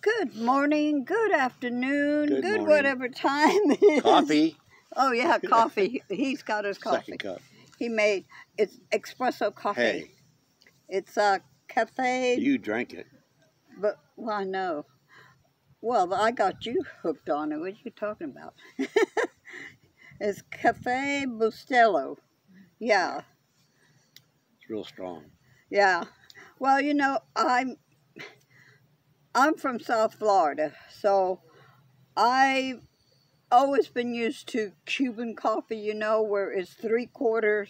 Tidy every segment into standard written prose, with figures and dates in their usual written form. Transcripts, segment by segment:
Good morning, good afternoon, good morning. Whatever time it is. Coffee. Oh yeah, coffee. He's got his coffee. Second cup. He made it's espresso coffee. Hey. It's a cafe. You drank it. But well, I know. Well, I got you hooked on it. What are you talking about? It's Cafe Bustelo. Yeah. It's real strong. Yeah. Well, you know, I'm from South Florida, so I've always been used to Cuban coffee, you know, where it's 3/4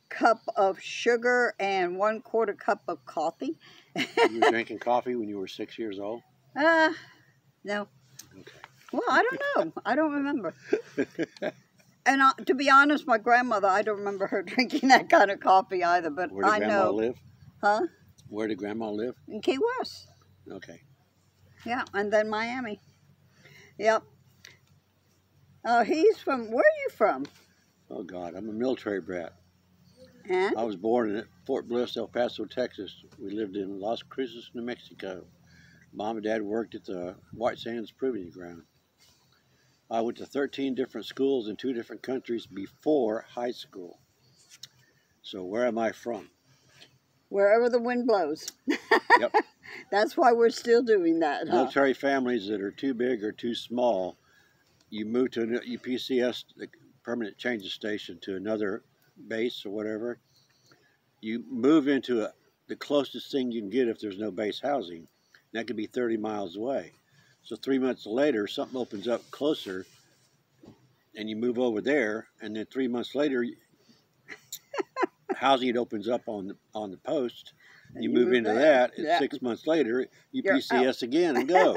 cup of sugar and 1/4 cup of coffee. You were drinking coffee when you were 6 years old? No. Okay. Well, I don't know. I don't remember. And to be honest, my grandmother, I don't remember her drinking that kind of coffee either, but Where did I Grandma know. live? Huh? Where did Grandma live? In Key West. Okay. Yeah, and then Miami. Yep. He's from, where are you from? Oh, God, I'm a military brat. And? I was born in Fort Bliss, El Paso, Texas. We lived in Las Cruces, New Mexico. Mom and Dad worked at the White Sands Proving Ground. I went to 13 different schools in 2 different countries before high school. So where am I from? Wherever the wind blows. Yep. That's why we're still doing that, huh? Military families that are too big or too small, you move to a UPCS, the permanent changes station, to another base or whatever. You move into the closest thing you can get if there's no base housing. That could be 30 miles away. So 3 months later, something opens up closer, and you move over there, and then 3 months later, housing opens up on the post. You move into that, and 6 months later, UPCS again and go.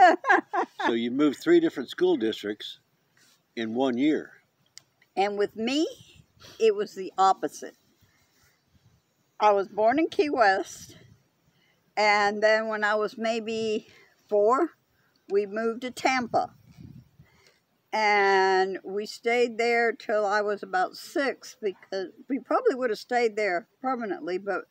So you move 3 different school districts in 1 year. And with me, it was the opposite. I was born in Key West, and then when I was maybe 4, we moved to Tampa. And we stayed there till I was about 6, because we probably would have stayed there permanently, but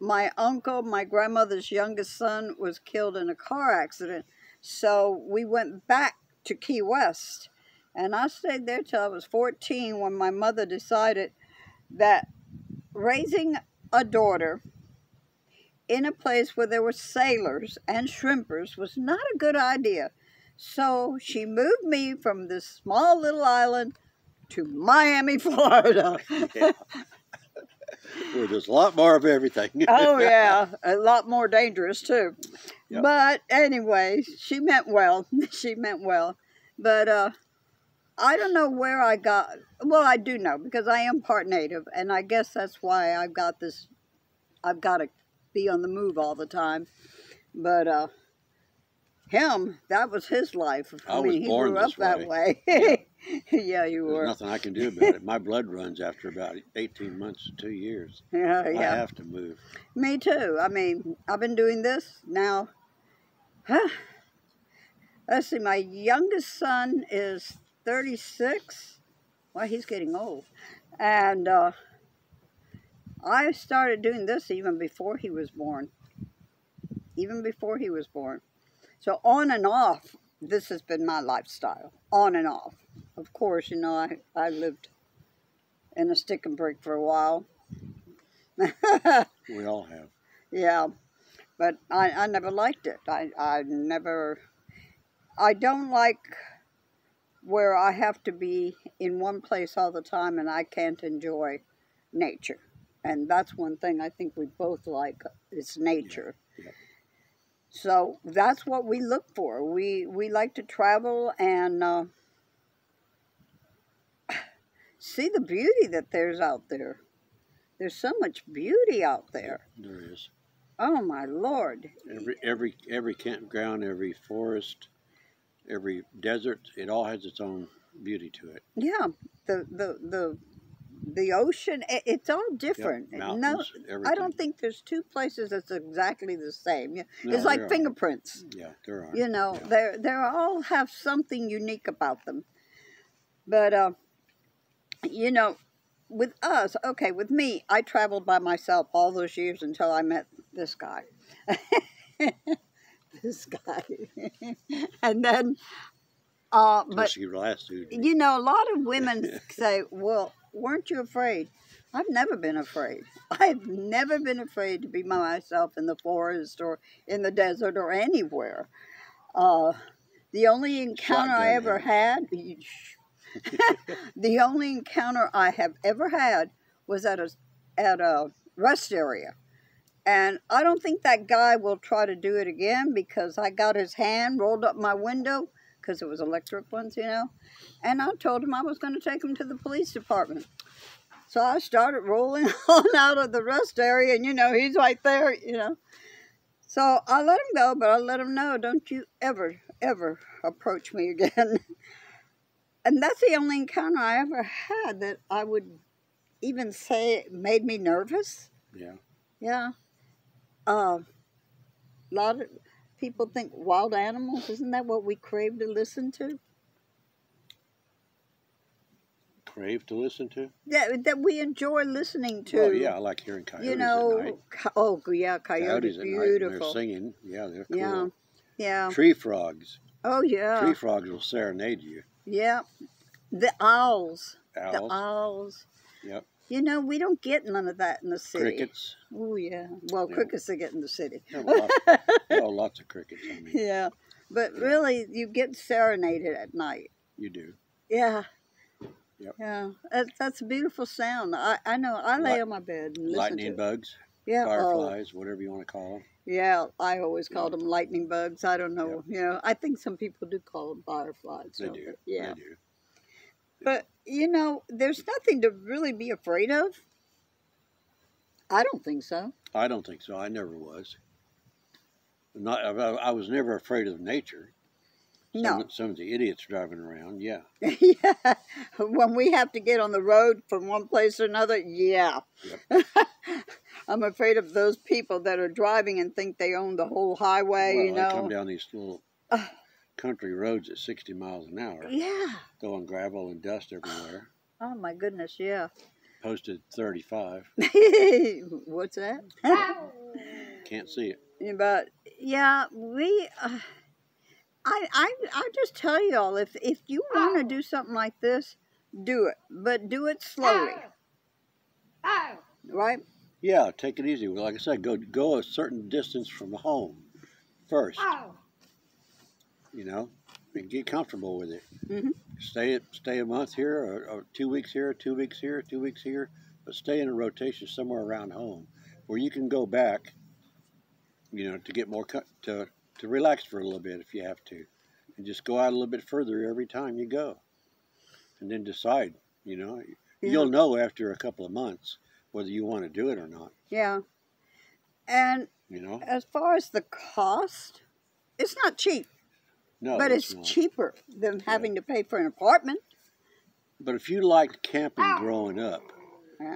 my uncle, my grandmother's youngest son, was killed in a car accident. So we went back to Key West. And I stayed there till I was 14 when my mother decided that raising a daughter in a place where there were sailors and shrimpers was not a good idea. So she moved me from this small little island to Miami, Florida. Yeah. Where there's a lot more of everything. Oh, yeah. A lot more dangerous, too. Yep. But anyway, she meant well. She meant well. But I don't know where I got... Well, I do know, because I am part Native. And I guess that's why I've got this... I've got to be on the move all the time. But him, that was his life. I mean, he grew up that way. Yeah. Yeah, you were. There's nothing I can do about it. My blood runs after about 18 months to 2 years. Yeah. I have to move. Me too. I mean, I've been doing this now. Let's see, my youngest son is 36. Well, he's getting old. And I started doing this even before he was born. Even before he was born. So on and off, this has been my lifestyle. On and off. Of course, you know, I lived in a stick and brick for a while. We all have. Yeah, but I never liked it. I don't like where I have to be in one place all the time and I can't enjoy nature. And that's one thing I think we both like, is nature. Yeah. So that's what we look for. We like to travel and see the beauty that there's out there. There's so much beauty out there. There is. Oh my Lord! Every campground, every forest, every desert, it all has its own beauty to it. Yeah, the ocean, it's all different. Yep, mountains, no, I don't think there's 2 places that's exactly the same. No, it's like fingerprints. Yeah, there are. You know, yeah. they all have something unique about them. But you know, with us, okay, with me, I traveled by myself all those years until I met this guy. this guy. And then, but, She last dude. you know, a lot of women say, well, weren't you afraid? I've never been afraid. I've never been afraid to be by myself in the forest or in the desert or anywhere. The only encounter I ever had, the only encounter I have ever had was at a rest area. And I don't think that guy will try to do it again because I got his hand rolled up my window because it was electric ones, you know. And I told him I was going to take him to the police department. So I started rolling on out of the rest area, and, you know, he's right there, you know. So I let him go, but I let him know, don't you ever, ever approach me again. And that's the only encounter I ever had that I would even say made me nervous. Yeah. Yeah. A lot of people think wild animals, isn't that what we crave to listen to? Crave to listen to? That we enjoy listening to. Oh, yeah, I like hearing coyotes you know, at night. Oh, yeah, coyotes At beautiful. night, they're singing. Yeah, they're cool. Yeah, yeah. Tree frogs. Oh, yeah. Tree frogs will serenade you. Yeah. The owls. Owls. The owls. Yep. You know, we don't get none of that in the city. Crickets. Oh, yeah. Well, Yeah. crickets they get in the city. Lots of crickets, I mean. Yeah. But really, you get serenaded at night. You do. Yeah. Yep. Yeah. That's a beautiful sound. I know. I lay on my bed and listen Lightning to bugs. Yeah. Fireflies, whatever you want to call them. Yeah, I always called them lightning bugs. I don't know. Yep. You know, I think some people do call them fireflies. They do. Yeah. They do. But, you know, there's nothing to really be afraid of. I don't think so. I don't think so. I never was. I was never afraid of nature. No. Some of the idiots driving around, yeah. Yeah. When we have to get on the road from one place to another, yeah. Yep. I'm afraid of those people that are driving and think they own the whole highway, Well, you know. they come down these little country roads at 60 miles an hour. Yeah. Throwing gravel and dust everywhere. Oh, my goodness, yeah. Posted 35. What's that? Can't see it. But, yeah, we... I just tell y'all, if you want to do something like this, do it. But do it slowly. Right? Yeah, take it easy. Like I said, go a certain distance from home first. You know, and get comfortable with it. Mm-hmm. Stay a month here, or 2 weeks here, 2 weeks here, 2 weeks here, but stay in a rotation somewhere around home where you can go back, you know, to get more, to relax for a little bit if you have to, and just go out a little bit further every time you go, and then decide, you know. Yeah. You'll know after a couple of months whether you want to do it or not. Yeah. And you know, as far as the cost, it's not cheap. No, but it's not. cheaper than having to pay for an apartment. But if you liked camping growing up,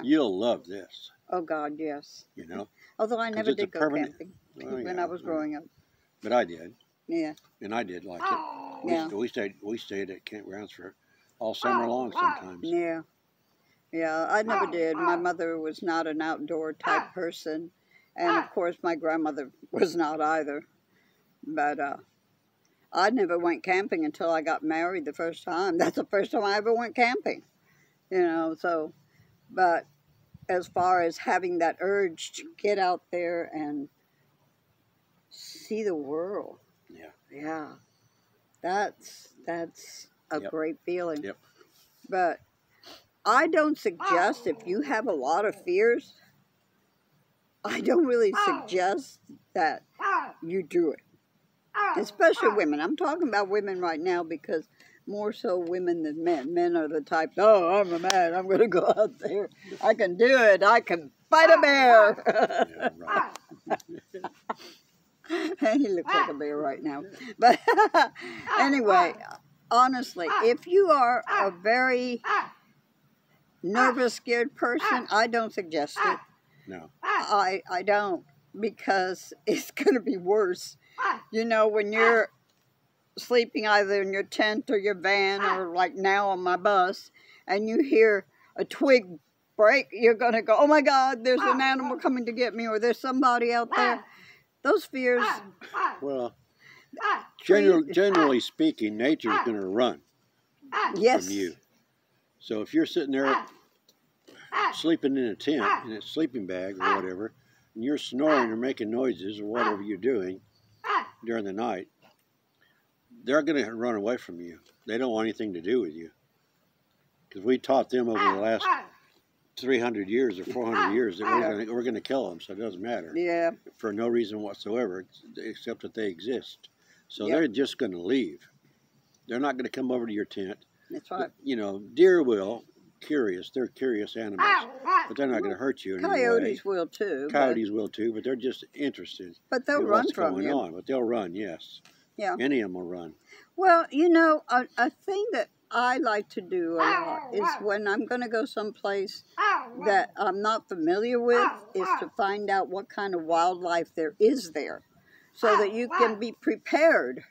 you'll love this. Oh, God, yes. You know? Although I never did go camping when I was growing up. But I did. Yeah. And I did like it. Yeah. We stayed at campgrounds for all summer long sometimes. Yeah. Yeah, I never did. My mother was not an outdoor type person. And, of course, my grandmother was not either. But I never went camping until I got married the first time. That's the first time I ever went camping. You know, so, but as far as having that urge to get out there and see the world. Yeah. Yeah. That's a great feeling. Yep. But I don't suggest, if you have a lot of fears, I don't really suggest that you do it. Especially women. I'm talking about women right now because more so women than men. Men are the type, oh, I'm a man. I'm going to go out there. I can do it. I can fight a bear. Yeah, right. He looks like a bear right now. But anyway, honestly, if you are a very nervous, scared person, I don't suggest it. No. I don't, because it's going to be worse. You know, when you're sleeping either in your tent or your van or like now on my bus, and you hear a twig break, you're going to go, oh my God, there's an animal coming to get me, or there's somebody out there. Those fears. Well, Generally speaking, nature's going to run Yes. from you. So if you're sitting there sleeping in a tent, in a sleeping bag or whatever, and you're snoring or making noises or whatever you're doing during the night, they're going to run away from you. They don't want anything to do with you. Because we taught them over the last 300 years or 400 years that we're going to kill them, so it doesn't matter. Yeah. For no reason whatsoever, except that they exist. So Yep. they're just going to leave. They're not going to come over to your tent. That's right. You know, deer will. They're curious animals, but they're not going to hurt you in any way. Coyotes will too. Coyotes will too, but they're just interested. But they'll in run what's from going you. on. But they'll run, yes. Yeah. Any of them will run. Well, you know, a thing that I like to do a lot is when I'm going to go someplace that I'm not familiar with, is to find out what kind of wildlife there is there, so that you can be prepared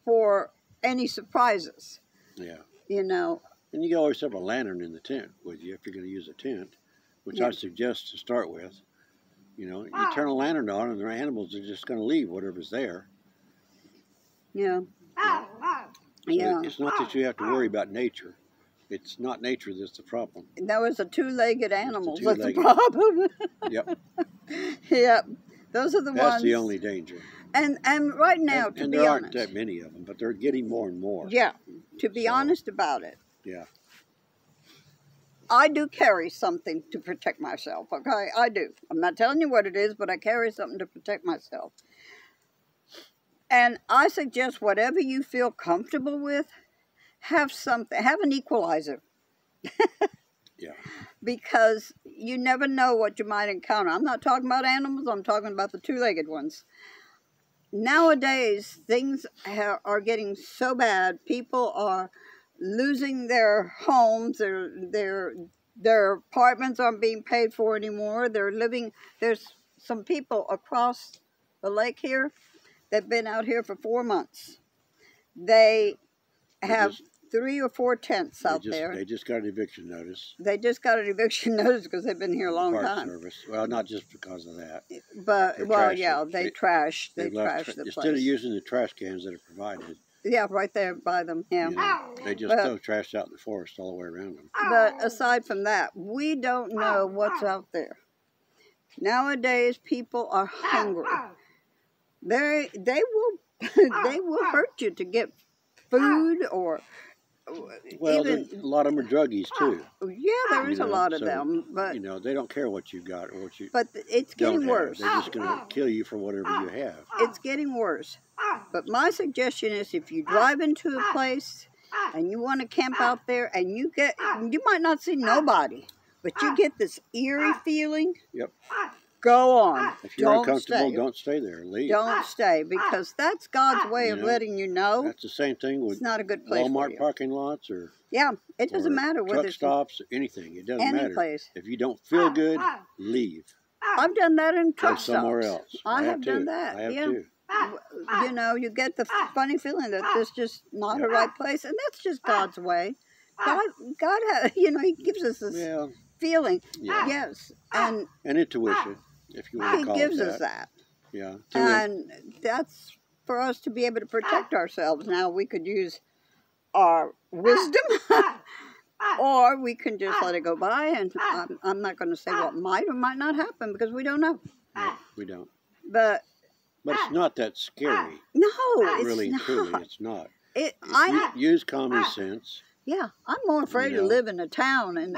for any surprises. Yeah. You know. And you can always have a lantern in the tent with you if you're going to use a tent, which I suggest to start with. You know, you turn a lantern on and the animals are just going to leave whatever's there. Yeah. So it's not that you have to worry about nature. It's not nature that's the problem. That was the two-legged animals. That's the two-legged. problem. Yep. Yep. Those are the ones. That's the only danger. And right now, to and be there honest. aren't that many of them, but they're getting more and more. Yeah. To be honest about it. Yeah. I do carry something to protect myself, okay? I do. I'm not telling you what it is, but I carry something to protect myself. And I suggest whatever you feel comfortable with, have something, have an equalizer. Yeah. Because you never know what you might encounter. I'm not talking about animals, I'm talking about the two-legged ones. Nowadays, things are getting so bad. People are losing their homes, their apartments aren't being paid for anymore. They're living, there's some people across the lake here that've been out here for 4 months. They have 3 or 4 tents out there. They just got an eviction notice. They just got an eviction notice because they've been here a long time. Service. Well, not just because of that. But, well, yeah, they trashed the place. Instead of using the trash cans that are provided. Yeah, right there by them, yeah. You know, they just throw trash out in the forest all the way around them. But aside from that, we don't know what's out there. Nowadays, people are hungry. They will hurt you to get food or well, even a lot of them are druggies too. Yeah, there is a lot of them, but you know they don't care what you got or what you. But it's getting worse. They're just going to kill you for whatever you have. It's getting worse. But my suggestion is, if you drive into a place and you want to camp out there, and you might not see nobody, but you get this eerie feeling. Yep. Go on. If you're uncomfortable, don't stay there. Leave. Don't stay, because that's God's way of letting you know. That's the same thing with it's not a good place Walmart for you. Parking lots or it doesn't matter whether truck it's stops, anything. It doesn't matter. place. If you don't feel good, leave. I've done that in truck Go somewhere stops. else. I have done that. I have too. You know, you get the funny feeling that this is just not a right place, and that's just God's way. God has, you know, He gives us this feeling. Yeah. Yes, and intuition, if you want to call it that. He gives us that. Yeah. And that's for us to be able to protect ourselves. Now, we could use our wisdom, or we can just let it go by, and I'm not going to say what might or might not happen, because we don't know. No, we don't. But it's not that scary. No, it's really, not. Truly, it's not. Use common sense. Yeah, I'm more afraid to live in a town, and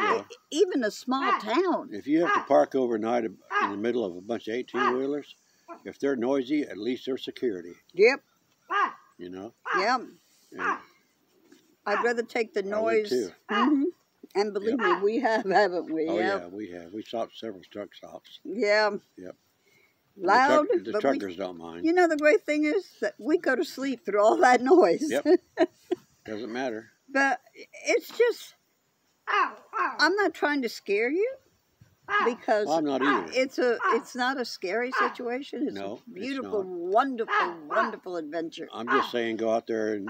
even a small town. If you have to park overnight in the middle of a bunch of 18-wheelers, if they're noisy, at least they're security. Yep. You know? Yeah. I'd rather take the noise. Too. Mm-hmm. And believe me, we have, haven't we? Oh, yeah, we have. We stopped several truck stops. Yeah. Yep. Loud. The truckers don't mind. You know, the great thing is that we go to sleep through all that noise. Yep. Doesn't matter. But it's just, I'm not trying to scare you, because I'm not either. It's not a scary situation. It's a beautiful, wonderful adventure. I'm just saying, go out there and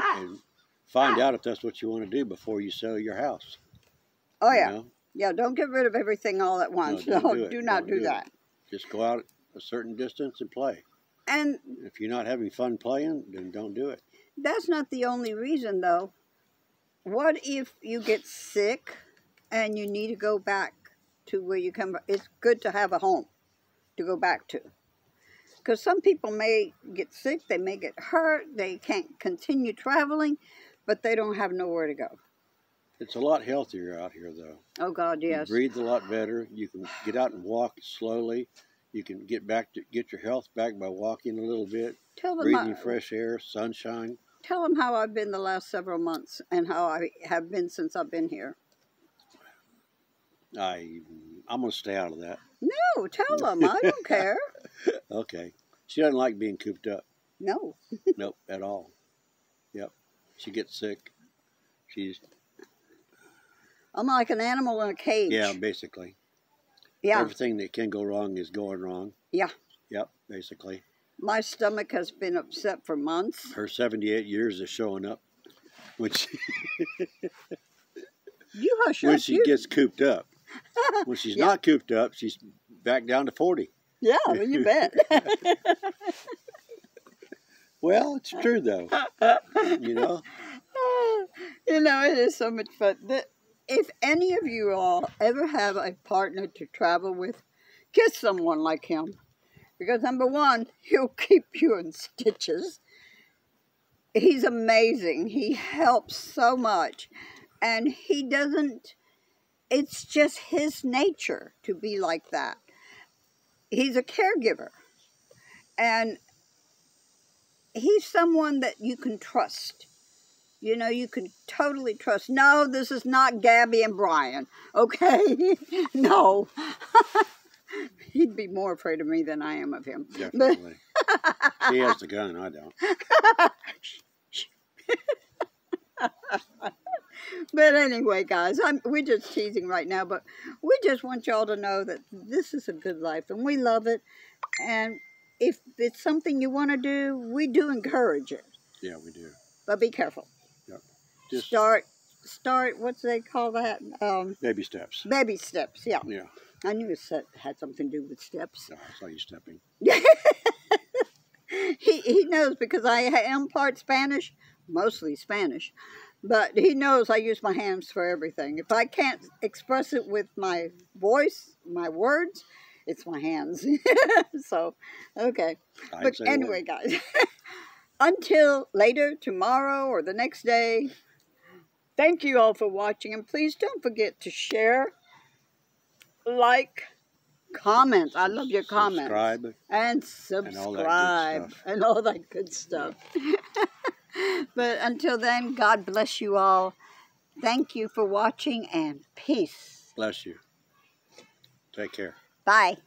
find out if that's what you want to do before you sell your house. Oh, yeah. You know? Yeah, don't get rid of everything all at once. No, do not do that. Just go out a certain distance and play. And if you're not having fun playing, then don't do it. that's not the only reason, though. What if you get sick and you need to go back to where you come from? It's good to have a home to go back to. Because some people may get sick, they may get hurt, they can't continue traveling, but they don't have nowhere to go. It's a lot healthier out here, though. Oh, God, yes. You breathe a lot better. You can get out and walk slowly. You can get your health back by walking a little bit, breathing fresh air, sunshine. Tell them how I've been the last several months and how I have been since I've been here. I'm going to stay out of that. No, tell them. I don't care. Okay. She doesn't like being cooped up. No. Nope, at all. Yep. She gets sick. I'm like an animal in a cage. Yeah, basically. Yeah. Everything that can go wrong is going wrong. Yeah. Yep, basically. My stomach has been upset for months. Her 78 years is showing up when she, when she gets cooped up. When she's not cooped up, she's back down to 40. Yeah, well, you bet. Well, it's true, though. You know? You know, it is so much fun. If any of you all ever have a partner to travel with, get someone like him. Because number one, he'll keep you in stitches. He's amazing. He helps so much. And he doesn't, it's just his nature to be like that. He's a caregiver. And he's someone that you can trust. You know, you can totally trust. No, this is not Gabby and Bryan, okay? No. He'd be more afraid of me than I am of him. Definitely. He has the gun, I don't. But anyway, guys, we're just teasing right now, but we just want y'all to know that this is a good life, and we love it. And if it's something you want to do, we do encourage it. Yeah, we do. But be careful. Yep. Just start, what's they call that? Baby steps. Baby steps, yeah. Yeah. I knew it had something to do with steps. No, I saw you stepping. He knows because I am part Spanish, mostly Spanish. But he knows I use my hands for everything. If I can't express it with my voice, my words, it's my hands. So, okay. But anyway, guys, until later, tomorrow, or the next day, thank you all for watching. And please don't forget to share, like, comment. I love your comments. Subscribe. And subscribe. And all that good stuff. Yeah. But until then, God bless you all. Thank you for watching, and peace. Bless you. Take care. Bye.